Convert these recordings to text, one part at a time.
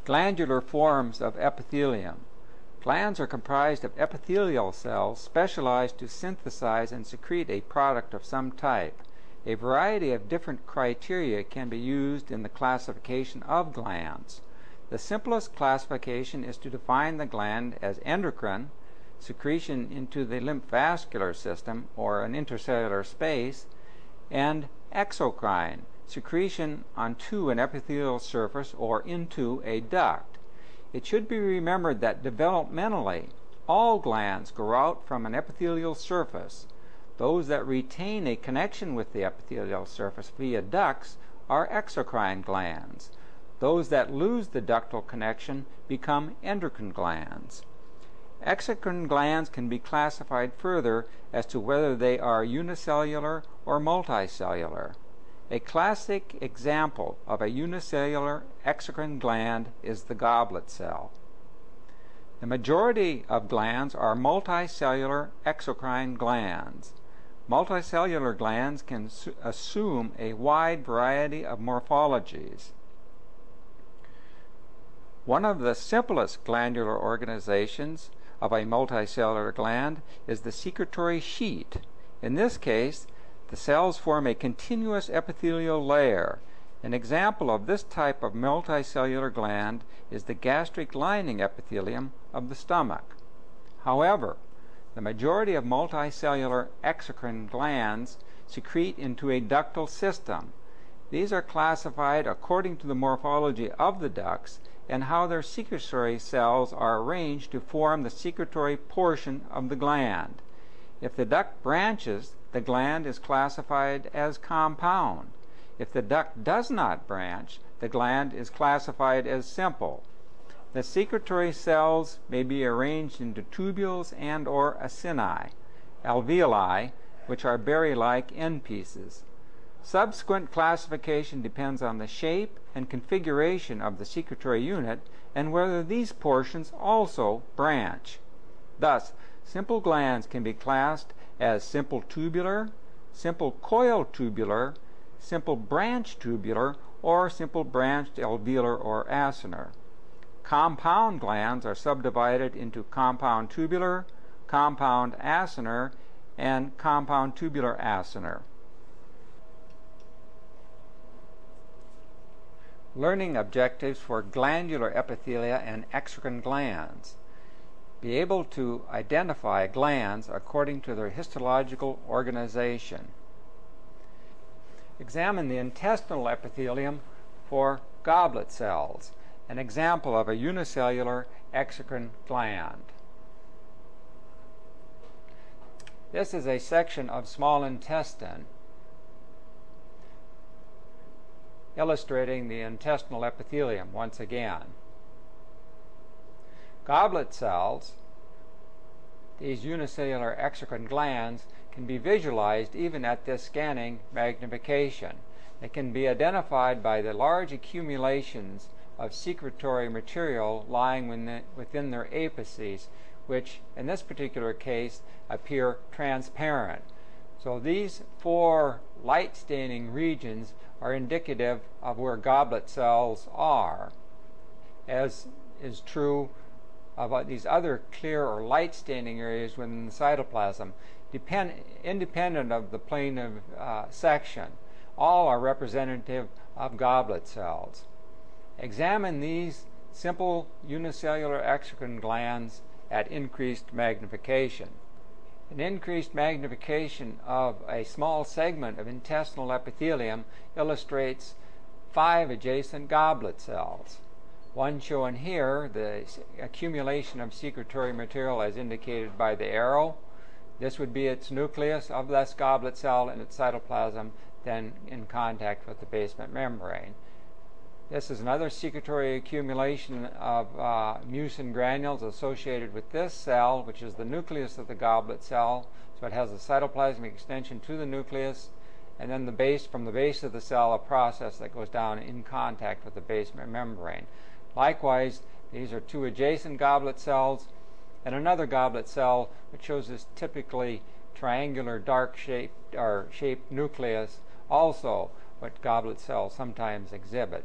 Glandular forms of epithelium. Glands are comprised of epithelial cells specialized to synthesize and secrete a product of some type. A variety of different criteria can be used in the classification of glands. The simplest classification is to define the gland as endocrine, secretion into the lymphovascular system or an intercellular space, and exocrine, secretion onto an epithelial surface or into a duct. It should be remembered that developmentally, all glands grow out from an epithelial surface. Those that retain a connection with the epithelial surface via ducts are exocrine glands. Those that lose the ductal connection become endocrine glands. Exocrine glands can be classified further as to whether they are unicellular or multicellular. A classic example of a unicellular exocrine gland is the goblet cell. The majority of glands are multicellular exocrine glands. Multicellular glands can assume a wide variety of morphologies. One of the simplest glandular organizations of a multicellular gland is the secretory sheet. In this case, the cells form a continuous epithelial layer. An example of this type of multicellular gland is the gastric lining epithelium of the stomach. However, the majority of multicellular exocrine glands secrete into a ductal system. These are classified according to the morphology of the ducts and how their secretory cells are arranged to form the secretory portion of the gland. If the duct branches, the gland is classified as compound. If the duct does not branch, the gland is classified as simple. The secretory cells may be arranged into tubules and or acini, alveoli, which are berry-like end pieces. Subsequent classification depends on the shape and configuration of the secretory unit and whether these portions also branch. Thus, simple glands can be classed as simple tubular, simple coil tubular, simple branch tubular, or simple branched alveolar or acinar. Compound glands are subdivided into compound tubular, compound acinar, and compound tubular acinar. Learning objectives for glandular epithelia and exocrine glands. Be able to identify glands according to their histological organization. Examine the intestinal epithelium for goblet cells, an example of a unicellular exocrine gland. This is a section of small intestine illustrating the intestinal epithelium once again. Goblet cells, these unicellular exocrine glands, can be visualized even at this scanning magnification. They can be identified by the large accumulations of secretory material lying within their apices, which in this particular case appear transparent. So these four light staining regions are indicative of where goblet cells are, as is true of these other clear or light staining areas within the cytoplasm, independent of the plane of section. All are representative of goblet cells. Examine these simple unicellular exocrine glands at increased magnification. An increased magnification of a small segment of intestinal epithelium illustrates 5 adjacent goblet cells. One shown here, the accumulation of secretory material as indicated by the arrow. This would be its nucleus of this goblet cell and its cytoplasm, then in contact with the basement membrane. This is another secretory accumulation of mucin granules associated with this cell, which is the nucleus of the goblet cell. So it has a cytoplasmic extension to the nucleus, and then from the base of the cell, a process that goes down in contact with the basement membrane. Likewise, these are 2 adjacent goblet cells, and another goblet cell which shows this typically triangular dark shaped nucleus, also what goblet cells sometimes exhibit.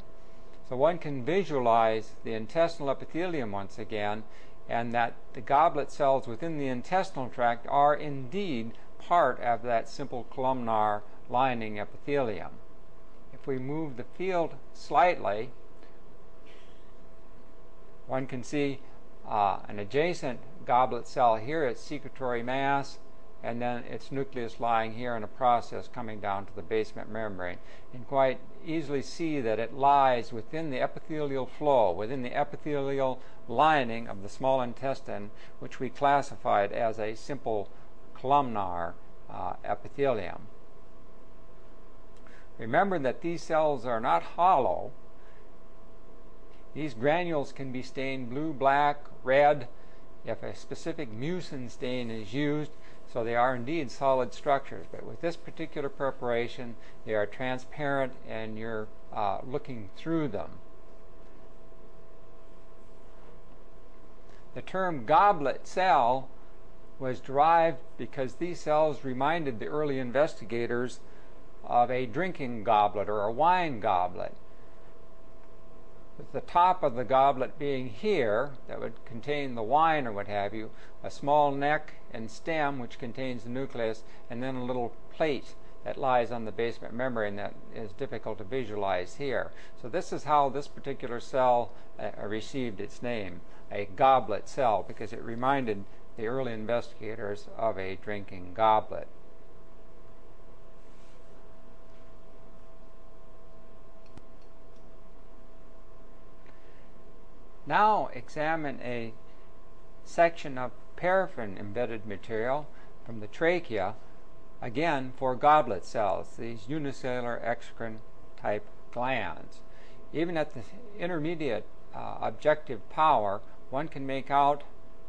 So one can visualize the intestinal epithelium once again, and that the goblet cells within the intestinal tract are indeed part of that simple columnar lining epithelium. If we move the field slightly, one can see an adjacent goblet cell here, its secretory mass, and then its nucleus lying here in a process coming down to the basement membrane. And quite easily see that it lies within the epithelial flow, within the epithelial lining of the small intestine, which we classified as a simple columnar epithelium. Remember that these cells are not hollow. These granules can be stained blue, black, red, if a specific mucin stain is used, so they are indeed solid structures. But with this particular preparation, they are transparent and you're looking through them. The term goblet cell was derived because these cells reminded the early investigators of a drinking goblet or a wine goblet, with the top of the goblet being here, that would contain the wine or what have you, a small neck and stem which contains the nucleus, and then a little plate that lies on the basement membrane that is difficult to visualize here. So this is how this particular cell received its name, a goblet cell, because it reminded the early investigators of a drinking goblet. Now examine a section of paraffin-embedded material from the trachea, again for goblet cells, these unicellular exocrine type glands. Even at the intermediate objective power, one can make out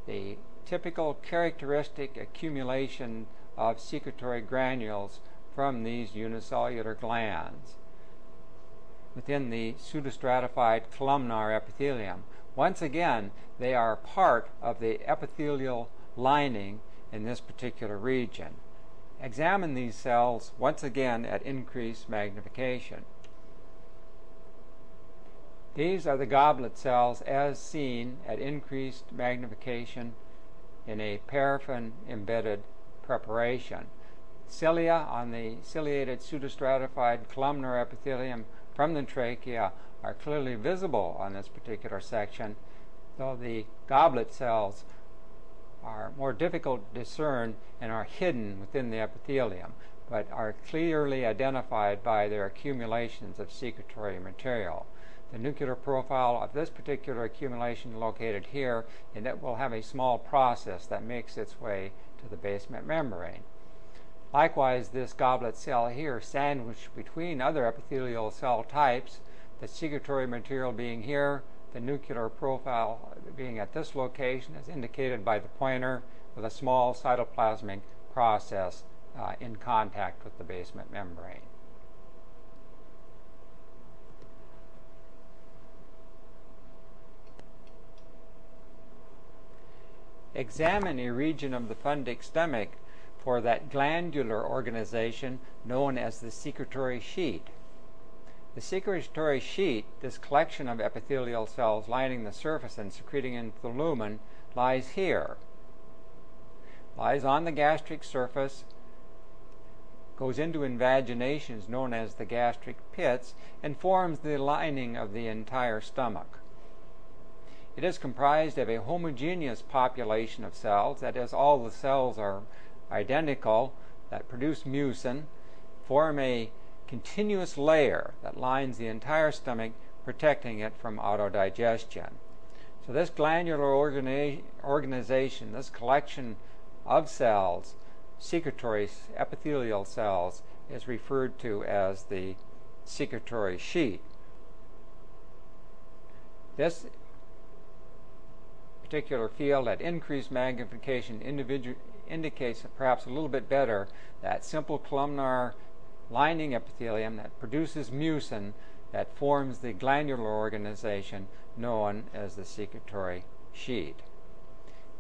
the typical characteristic accumulation of secretory granules from these unicellular glands within the pseudostratified columnar epithelium. Once again, they are part of the epithelial lining in this particular region. Examine these cells once again at increased magnification. These are the goblet cells as seen at increased magnification in a paraffin-embedded preparation. Cilia on the ciliated pseudostratified columnar epithelium from the trachea are clearly visible on this particular section, though the goblet cells are more difficult to discern and are hidden within the epithelium, but are clearly identified by their accumulations of secretory material. The nuclear profile of this particular accumulation located here, and it will have a small process that makes its way to the basement membrane. Likewise, this goblet cell here, sandwiched between other epithelial cell types, the secretory material being here, the nuclear profile being at this location, as indicated by the pointer, with a small cytoplasmic process in contact with the basement membrane. Examine a region of the fundic stomach for that glandular organization known as the secretory sheet. The secretory sheet, this collection of epithelial cells lining the surface and secreting into the lumen, lies here. Lies on the gastric surface, goes into invaginations known as the gastric pits, and forms the lining of the entire stomach. It is comprised of a homogeneous population of cells, that is, all the cells are identical, that produce mucin, form a continuous layer that lines the entire stomach, protecting it from autodigestion. So this glandular organization, this collection of cells, secretory epithelial cells, is referred to as the secretory sheet. This particular field at increased magnification indicates perhaps a little bit better that simple columnar lining epithelium that produces mucin that forms the glandular organization known as the secretory sheet.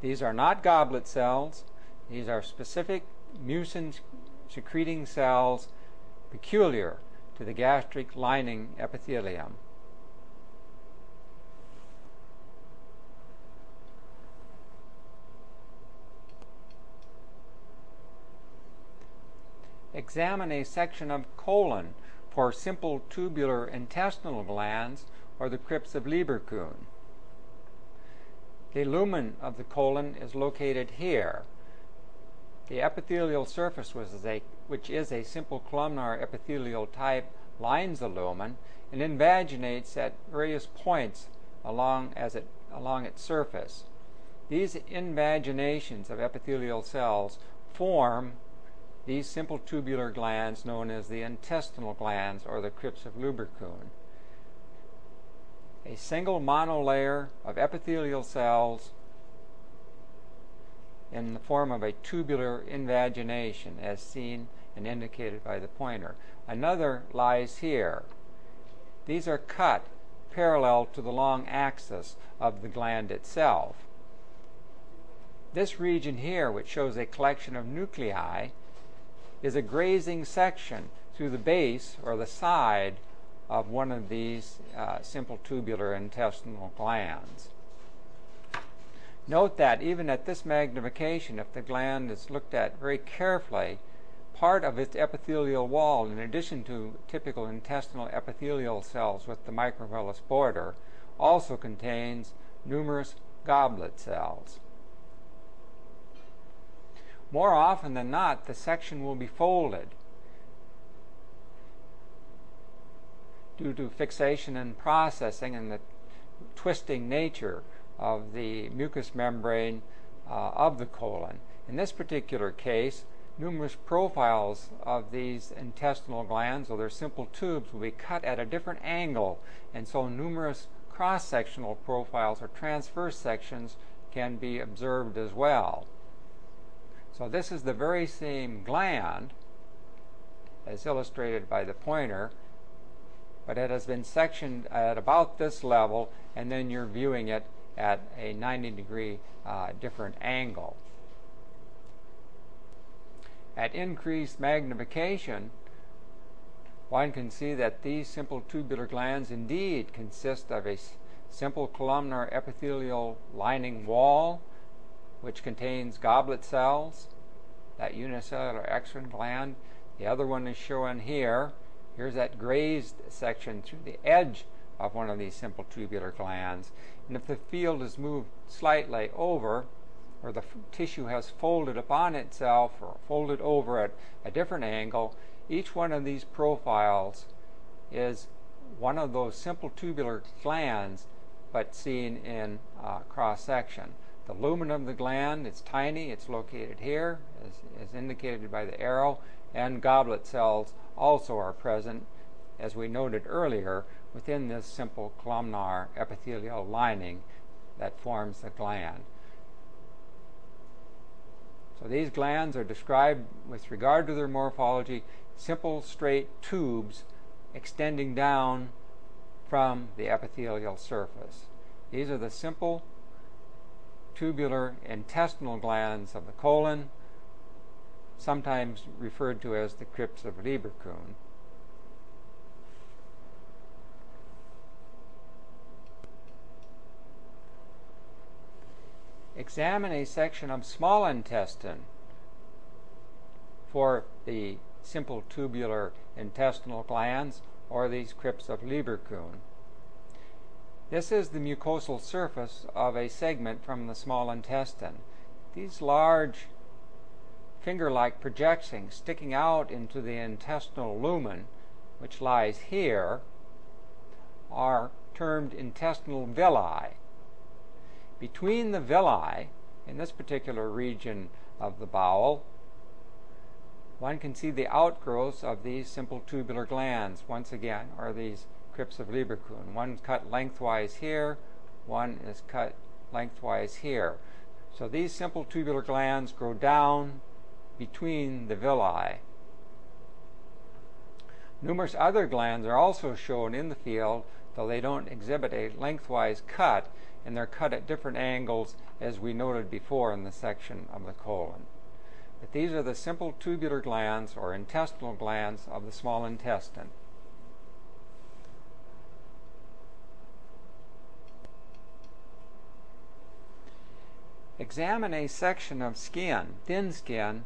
These are not goblet cells. These are specific mucin secreting cells peculiar to the gastric lining epithelium. Examine a section of colon for simple tubular intestinal glands or the crypts of Lieberkühn. The lumen of the colon is located here. The epithelial surface, which is a simple columnar epithelial type, lines the lumen and invaginates at various points along its surface. These invaginations of epithelial cells form these simple tubular glands known as the intestinal glands or the crypts of Lieberkühn. A single monolayer of epithelial cells in the form of a tubular invagination, as seen and indicated by the pointer. Another lies here. These are cut parallel to the long axis of the gland itself. This region here, which shows a collection of nuclei, is a grazing section through the base or the side of one of these simple tubular intestinal glands. Note that even at this magnification, if the gland is looked at very carefully, part of its epithelial wall, in addition to typical intestinal epithelial cells with the microvillus border, also contains numerous goblet cells. More often than not, the section will be folded due to fixation and processing and the twisting nature of the mucous membrane of the colon. In this particular case, numerous profiles of these intestinal glands, or their simple tubes, will be cut at a different angle, and so numerous cross-sectional profiles or transverse sections can be observed as well. So this is the very same gland as illustrated by the pointer, but it has been sectioned at about this level, and then you're viewing it at a 90-degree different angle. At increased magnification, one can see that these simple tubular glands indeed consist of a simple columnar epithelial lining wall, which contains goblet cells, that unicellular exocrine gland. The other one is shown here. Here's that grazed section through the edge of one of these simple tubular glands. And if the field is moved slightly over, or the tissue has folded upon itself or folded over at a different angle, each one of these profiles is one of those simple tubular glands, but seen in cross-section. The lumen of the gland is tiny. It's located here, as indicated by the arrow, and goblet cells also are present, as we noted earlier, within this simple columnar epithelial lining that forms the gland. So these glands are described with regard to their morphology, simple straight tubes extending down from the epithelial surface. These are the simple tubular intestinal glands of the colon, sometimes referred to as the crypts of Lieberkühn. Examine a section of small intestine for the simple tubular intestinal glands or these crypts of Lieberkühn. This is the mucosal surface of a segment from the small intestine. These large finger-like projections sticking out into the intestinal lumen, which lies here, are termed intestinal villi. Between the villi, in this particular region of the bowel, one can see the outgrowths of these simple tubular glands, once again, or these crypts of Lieberkühn. One's cut lengthwise here, one is cut lengthwise here. So these simple tubular glands grow down between the villi. Numerous other glands are also shown in the field, though they don't exhibit a lengthwise cut, and they're cut at different angles, as we noted before in the section of the colon. But these are the simple tubular glands or intestinal glands of the small intestine. Examine a section of skin, thin skin,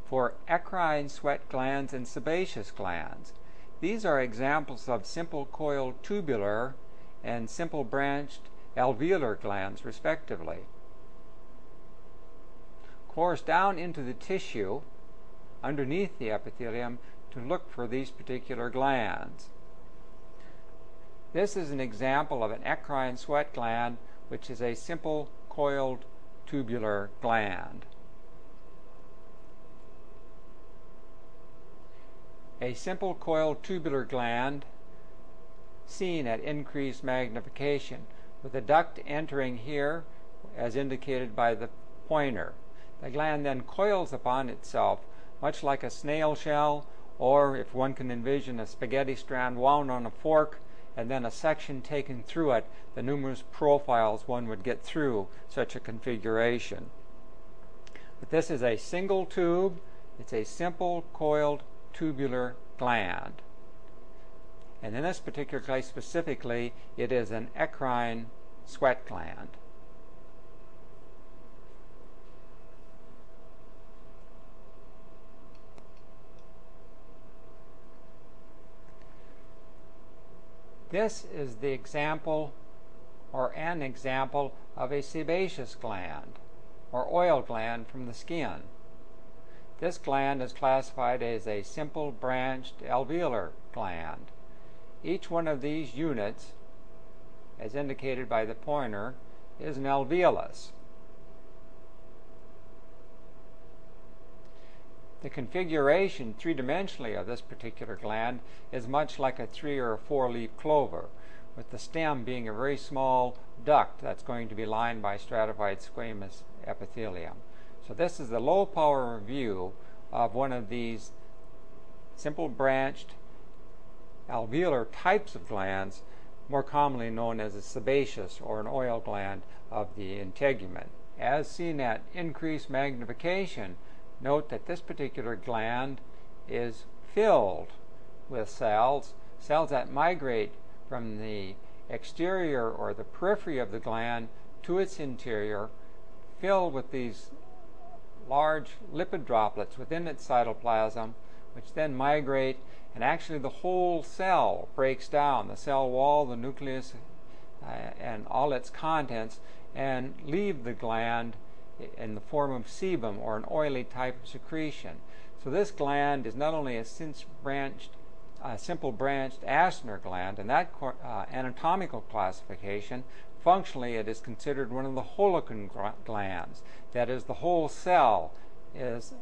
for eccrine sweat glands and sebaceous glands. These are examples of simple coiled tubular and simple branched alveolar glands, respectively. Course down into the tissue underneath the epithelium to look for these particular glands. This is an example of an eccrine sweat gland, which is a simple coiled tubular gland. A simple coiled tubular gland seen at increased magnification, with a duct entering here as indicated by the pointer. The gland then coils upon itself, much like a snail shell, or if one can envision a spaghetti strand wound on a fork and then a section taken through it, the numerous profiles one would get through such a configuration. But this is a single tube. It's a simple coiled tubular gland. And in this particular case specifically, it is an eccrine sweat gland. This is the example, or an example, of a sebaceous gland, or oil gland from the skin. This gland is classified as a simple branched alveolar gland. Each one of these units, as indicated by the pointer, is an alveolus. The configuration three-dimensionally of this particular gland is much like a 3 or 4 leaf clover, with the stem being a very small duct that's going to be lined by stratified squamous epithelium. So this is the low power view of one of these simple branched alveolar types of glands, more commonly known as a sebaceous or an oil gland of the integument. As seen at increased magnification, note that this particular gland is filled with cells that migrate from the exterior or the periphery of the gland to its interior, filled with these large lipid droplets within its cytoplasm, which then migrate, and actually the whole cell breaks down, the cell wall, the nucleus, and all its contents, and leave the gland in the form of sebum, or an oily type of secretion. So this gland is not only a simple branched acinar gland, and that anatomical classification, functionally it is considered one of the holocan glands. That is, the whole cell is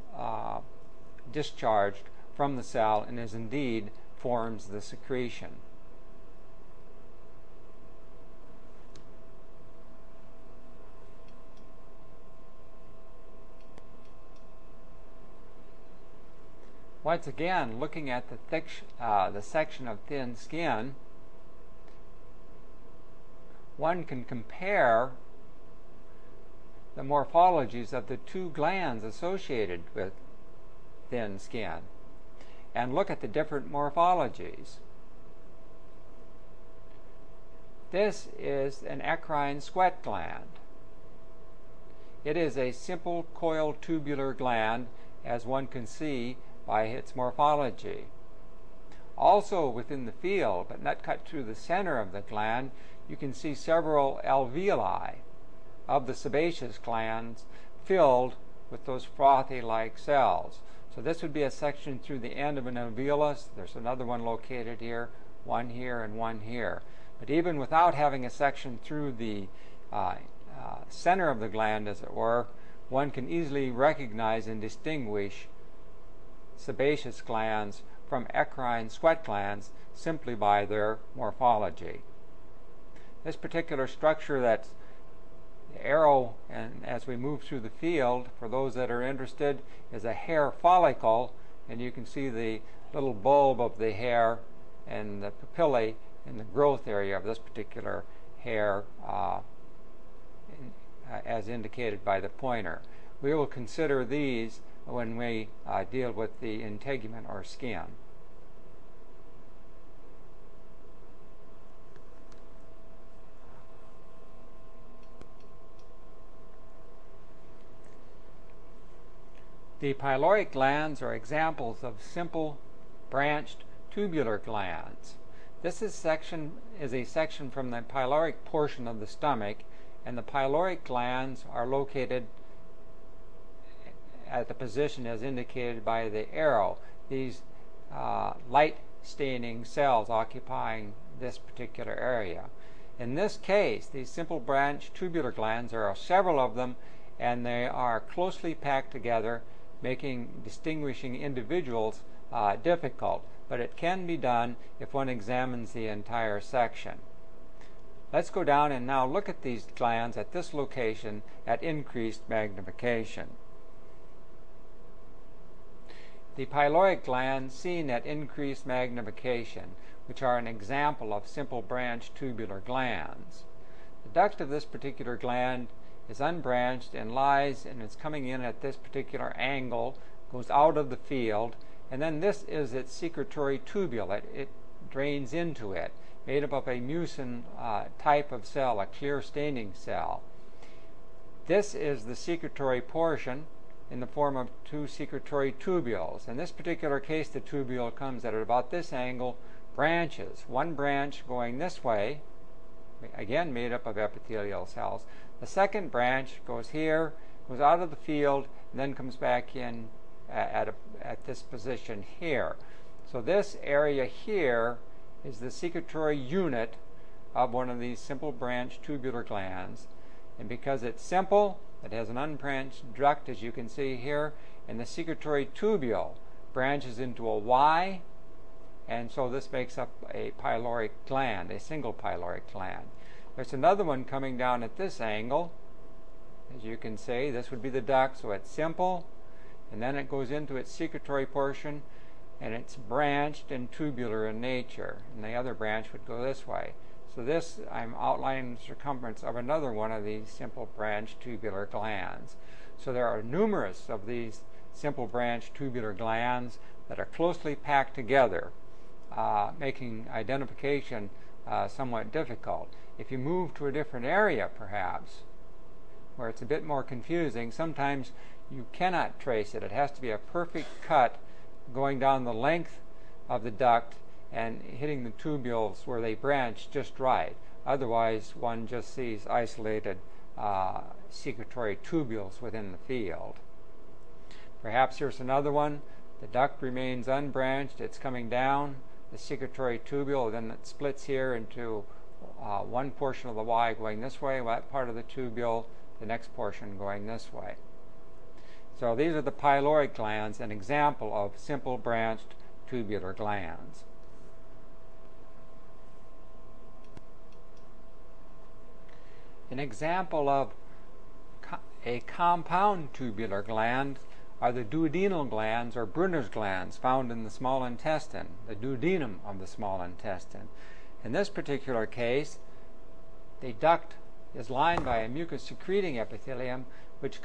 discharged from the cell and is indeed forms the secretion. Once again, looking at the section of thin skin, one can compare the morphologies of the two glands associated with thin skin and look at the different morphologies. This is an eccrine sweat gland. It is a simple coiled tubular gland, as one can see by its morphology. Also within the field, but not cut through the center of the gland, you can see several alveoli of the sebaceous glands filled with those frothy-like cells. So this would be a section through the end of an alveolus. There's another one located here, one here, and one here. But even without having a section through the center of the gland, as it were, one can easily recognize and distinguish sebaceous glands from eccrine sweat glands simply by their morphology. This particular structure, that's the arrow, and as we move through the field, for those that are interested, is a hair follicle, and you can see the little bulb of the hair and the papillae in the growth area of this particular hair, as indicated by the pointer. We will consider these when we deal with the integument or skin. The pyloric glands are examples of simple branched tubular glands. This is a section from the pyloric portion of the stomach, and the pyloric glands are located at the position as indicated by the arrow. These light staining cells occupying this particular area. In this case, these simple branched tubular glands, there are several of them, and they are closely packed together, making distinguishing individuals difficult, but it can be done if one examines the entire section. Let's go down and now look at these glands at this location at increased magnification. The pyloric glands seen at increased magnification, which are an example of simple branched tubular glands. The duct of this particular gland is unbranched and lies, and it's coming in at this particular angle, goes out of the field, and then this is its secretory tubule. It drains into it, made up of a mucin type of cell, a clear staining cell. This is the secretory portion in the form of two secretory tubules. In this particular case, the tubule comes at about this angle, branches. One branch going this way, again made up of epithelial cells. The second branch goes here, goes out of the field, and then comes back in at this position here. So this area here is the secretory unit of one of these simple branched tubular glands. And because it's simple, it has an unbranched duct, as you can see here, and the secretory tubule branches into a Y, and so this makes up a pyloric gland, a single pyloric gland. There's another one coming down at this angle. As you can see, this would be the duct, so it's simple, and then it goes into its secretory portion, and it's branched and tubular in nature, and the other branch would go this way. So this, I'm outlining the circumference of another one of these simple branched tubular glands. So there are numerous of these simple branched tubular glands that are closely packed together, making identification somewhat difficult. If you move to a different area, perhaps, where it's a bit more confusing, sometimes you cannot trace it. It has to be a perfect cut going down the length of the duct and hitting the tubules where they branch just right. Otherwise, one just sees isolated secretory tubules within the field. Perhaps here's another one. The duct remains unbranched. It's coming down the secretory tubule, then it splits here into one portion of the Y going this way, that part of the tubule, the next portion going this way. So these are the pyloric glands, an example of simple branched tubular glands. An example of a compound tubular gland are the duodenal glands or Brunner's glands found in the small intestine, the duodenum of the small intestine. In this particular case, the duct is lined by a mucus-secreting epithelium which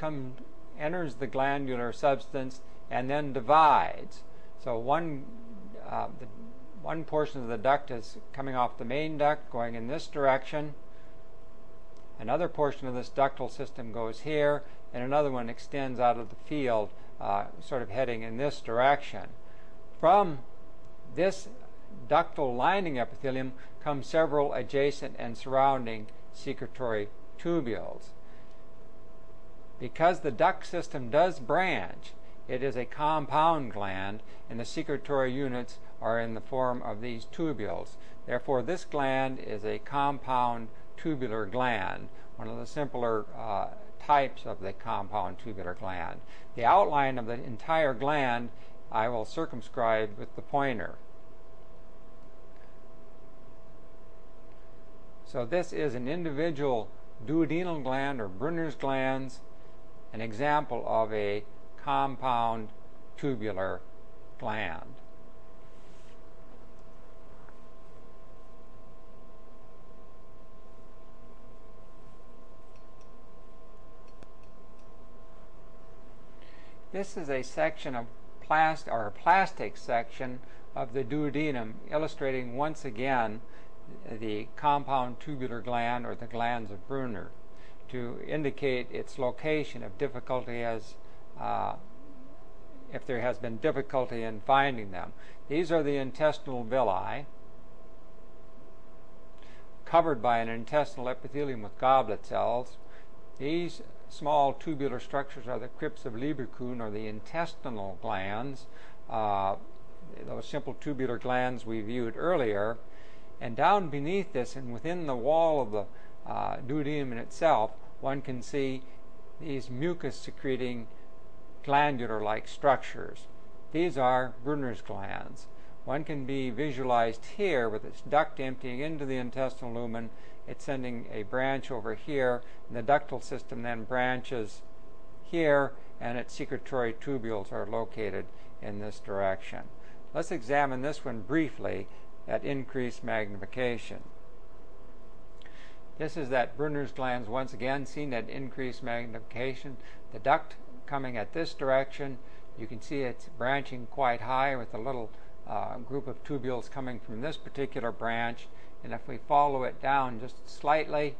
enters the glandular substance and then divides. So one portion of the duct is coming off the main duct going in this direction. Another portion of this ductal system goes here, and another one extends out of the field, sort of heading in this direction. From this ductal lining epithelium come several adjacent and surrounding secretory tubules. Because the duct system does branch, it is a compound gland, and the secretory units are in the form of these tubules. Therefore, this gland is a compound tubular gland, one of the simpler types of the compound tubular gland. The outline of the entire gland I will circumscribe with the pointer. So this is an individual duodenal gland or Brunner's glands, an example of a compound tubular gland. This is a section of a plastic section of the duodenum, illustrating once again the compound tubular gland or the glands of Brunner, to indicate its location if difficulty has if there has been difficulty in finding them. These are the intestinal villi, covered by an intestinal epithelium with goblet cells. These small tubular structures are the crypts of Lieberkühn, or the intestinal glands, those simple tubular glands we viewed earlier. And down beneath this and within the wall of the duodenum itself, one can see these mucus-secreting glandular-like structures. These are Brunner's glands. One can be visualized here with its duct emptying into the intestinal lumen. It's sending a branch over here, and the ductal system then branches here, and its secretory tubules are located in this direction. Let's examine this one briefly at increased magnification. This is that Brunner's glands once again seen at increased magnification. The duct coming at this direction, you can see it's branching quite high with a little group of tubules coming from this particular branch. And if we follow it down just slightly,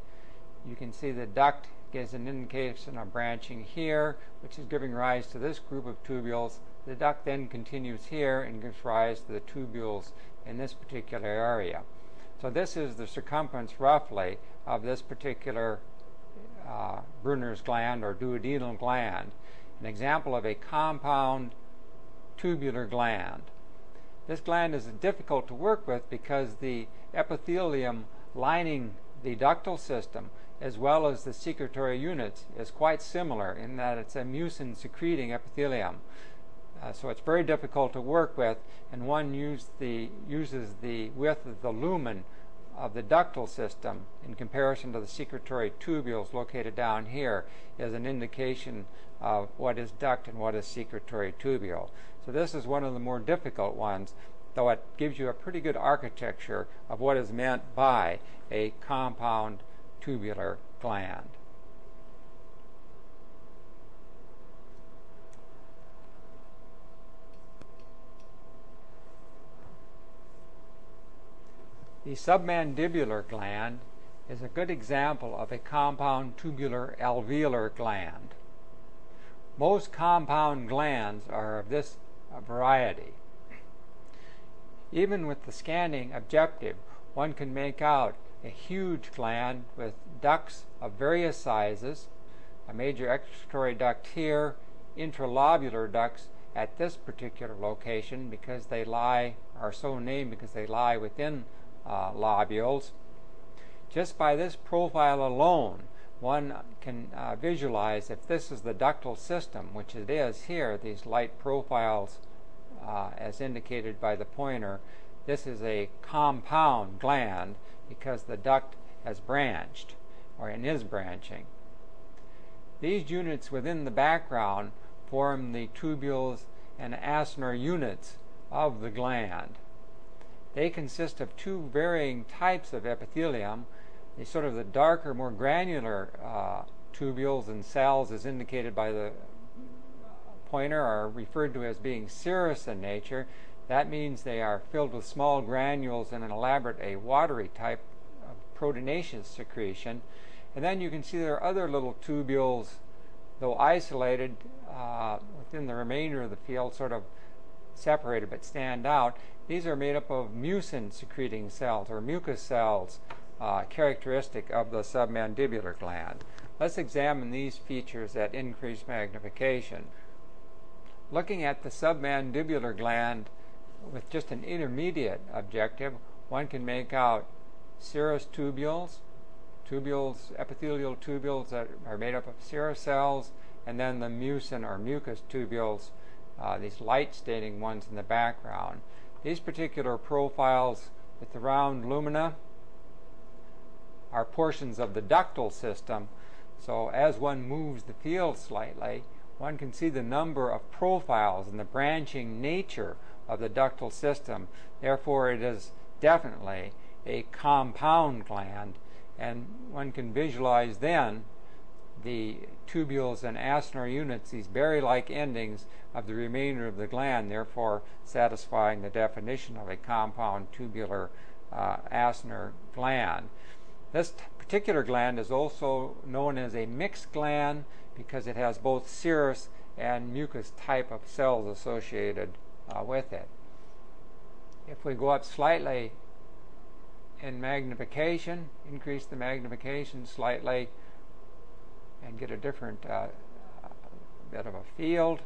you can see the duct gives an indication of branching here, which is giving rise to this group of tubules. The duct then continues here and gives rise to the tubules in this particular area. So this is the circumference, roughly, of this particular Brunner's gland or duodenal gland, an example of a compound tubular gland. This gland is difficult to work with because the epithelium lining the ductal system as well as the secretory units is quite similar in that it's a mucin-secreting epithelium. So it's very difficult to work with, and one uses the width of the lumen of the ductal system in comparison to the secretory tubules located down here as an indication of what is duct and what is secretory tubule. So this is one of the more difficult ones, though it gives you a pretty good architecture of what is meant by a compound tubular gland. The submandibular gland is a good example of a compound tubular alveolar gland. Most compound glands are of this variety. Even with the scanning objective, one can make out a huge gland with ducts of various sizes, a major excretory duct here, intralobular ducts at this particular location because they are so named because they lie within lobules. Just by this profile alone, one can visualize if this is the ductal system, which it is here, these light profiles as indicated by the pointer. This is a compound gland because the duct has branched or is branching. These units within the background form the tubules and acinar units of the gland. They consist of two varying types of epithelium. The darker, more granular tubules and cells, as indicated by the pointer, are referred to as being serous in nature. That means they are filled with small granules and an elaborate, watery type of proteinaceous secretion. And then you can see there are other little tubules, though isolated within the remainder of the field, sort of separated but stand out. These are made up of mucin-secreting cells or mucus cells, characteristic of the submandibular gland. Let's examine these features at increased magnification. Looking at the submandibular gland with just an intermediate objective, one can make out serous tubules, epithelial tubules that are made up of serous cells, and then the mucin or mucus tubules, these light staining ones in the background. These particular profiles with the round lumina are portions of the ductal system. So as one moves the field slightly, one can see the number of profiles and the branching nature of the ductal system. Therefore, it is definitely a compound gland, and one can visualize then the tubules and acinar units, these berry-like endings of the remainder of the gland, therefore satisfying the definition of a compound tubular acinar gland. This particular gland is also known as a mixed gland because it has both serous and mucus type of cells associated with it. If we go up slightly in magnification, increase the magnification slightly, and get a different bit of a field.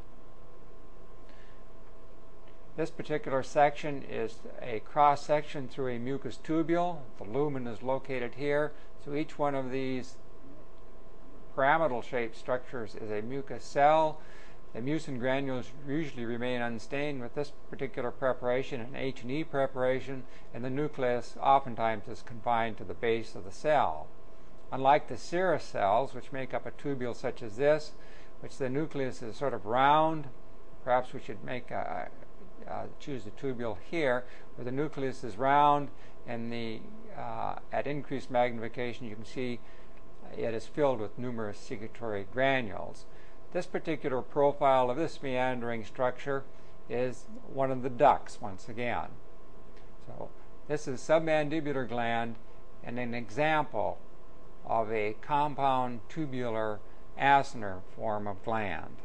This particular section is a cross section through a mucus tubule. The lumen is located here. So each one of these pyramidal shaped structures is a mucus cell. The mucin granules usually remain unstained with this particular preparation, an H&E preparation, and the nucleus oftentimes is confined to the base of the cell. Unlike the serous cells, which make up a tubule such as this, which the nucleus is sort of round, perhaps we should make choose the tubule here, where the nucleus is round, and at increased magnification you can see it is filled with numerous secretory granules. This particular profile of this meandering structure is one of the ducts once again. So this is submandibular gland and an example of a compound tubular acinar form of gland.